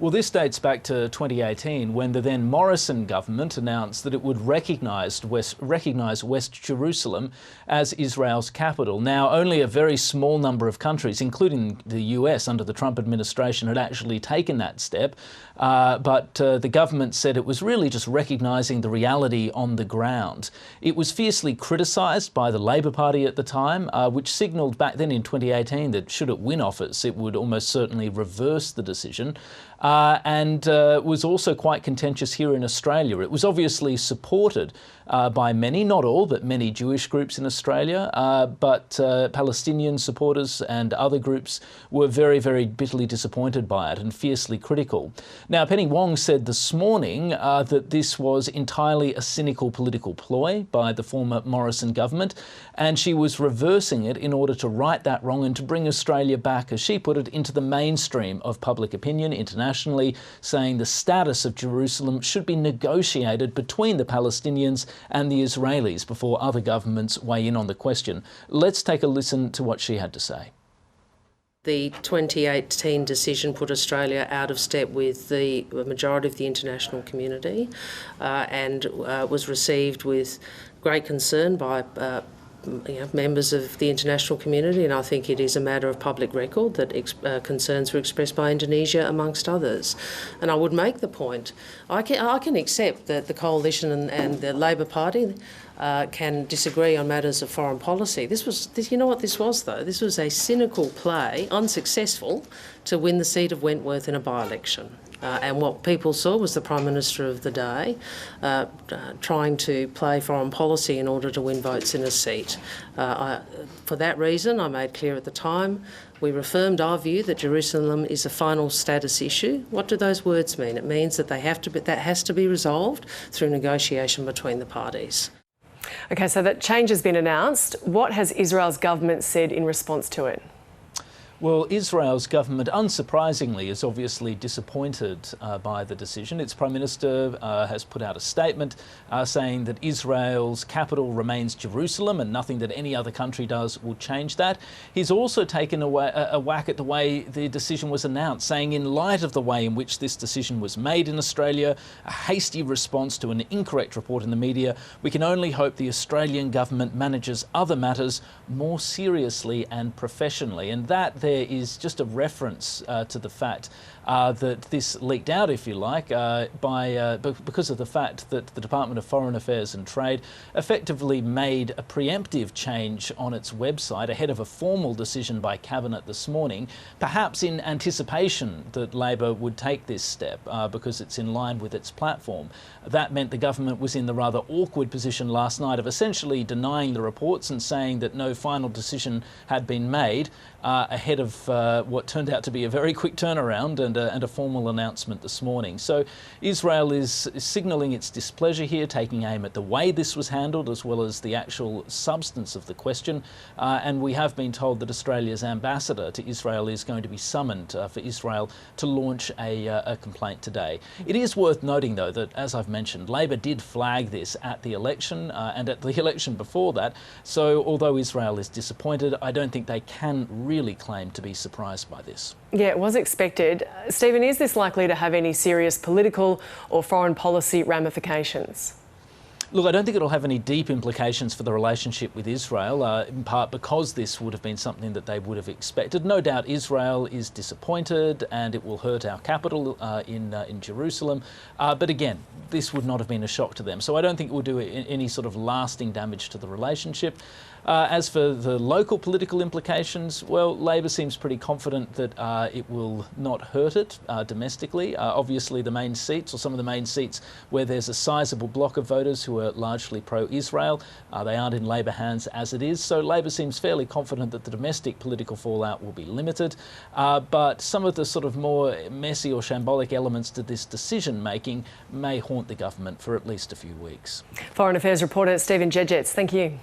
Well, this dates back to 2018 when the then Morrison government announced that it would recognise West Jerusalem as Israel's capital. Now, only a very small number of countries, including the US under the Trump administration, had actually taken that step. But the government said it was really just recognising the reality on the ground. It was fiercely criticised by the Labor Party at the time, which signalled back then in 2018 that should it win office, it would almost certainly reverse the decision. And was also quite contentious here in Australia. It was obviously supported by many, not all, but many Jewish groups in Australia. But Palestinian supporters and other groups were very, very bitterly disappointed by it and fiercely critical. Now, Penny Wong said this morning that this was entirely a cynical political ploy by the former Morrison government, and she was reversing it in order to right that wrong and to bring Australia back, as she put it, into the mainstream of public opinion internationally, saying the status of Jerusalem should be negotiated between the Palestinians and the Israelis before other governments weigh in on the question. Let's take a listen to what she had to say. The 2018 decision put Australia out of step with the majority of the international community and was received with great concern by members of the international community, and I think it is a matter of public record that concerns were expressed by Indonesia amongst others. And I would make the point, I can accept that the coalition and the Labor Party can disagree on matters of foreign policy. You know what this was though? This was a cynical play, unsuccessful, to win the seat of Wentworth in a by-election. And what people saw was the Prime Minister of the day trying to play foreign policy in order to win votes in a seat. For that reason, I made clear at the time, we reaffirmed our view that Jerusalem is a final status issue. What do those words mean? It means that that has to be resolved through negotiation between the parties. Okay, so that change has been announced. What has Israel's government said in response to it? Well, Israel's government, unsurprisingly, is obviously disappointed by the decision. Its Prime Minister has put out a statement saying that Israel's capital remains Jerusalem and nothing that any other country does will change that. He's also taken a whack at the way the decision was announced, saying in light of the way in which this decision was made in Australia, a hasty response to an incorrect report in the media, we can only hope the Australian government manages other matters more seriously and professionally. And that there is just a reference to the fact that this leaked out, if you like, because of the fact that the Department of Foreign Affairs and Trade effectively made a preemptive change on its website ahead of a formal decision by Cabinet this morning, perhaps in anticipation that Labor would take this step because it's in line with its platform. That meant the government was in the rather awkward position last night of essentially denying the reports and saying that no final decision had been made ahead of what turned out to be a very quick turnaround and a formal announcement this morning. So Israel is signalling its displeasure here, taking aim at the way this was handled as well as the actual substance of the question. And we have been told that Australia's ambassador to Israel is going to be summoned for Israel to launch a complaint today. It is worth noting, though, that, as I've mentioned, Labor did flag this at the election and at the election before that. So although Israel is disappointed, I don't think they can really claim to be surprised by this. Yeah, it was expected. Stephen, is this likely to have any serious political or foreign policy ramifications? Look, I don't think it'll have any deep implications for the relationship with Israel, in part because this would have been something that they would have expected. No doubt Israel is disappointed and it will hurt our capital in Jerusalem. But again, this would not have been a shock to them. So I don't think it will do any sort of lasting damage to the relationship. As for the local political implications, well, Labor seems pretty confident that it will not hurt it domestically. Obviously, the main seats, or some of the main seats where there's a sizable block of voters who are largely pro-Israel, they aren't in Labor hands as it is. So Labor seems fairly confident that the domestic political fallout will be limited. But some of the sort of more messy or shambolic elements to this decision-making may haunt the government for at least a few weeks. Foreign Affairs reporter Stephen Jedgetts, thank you.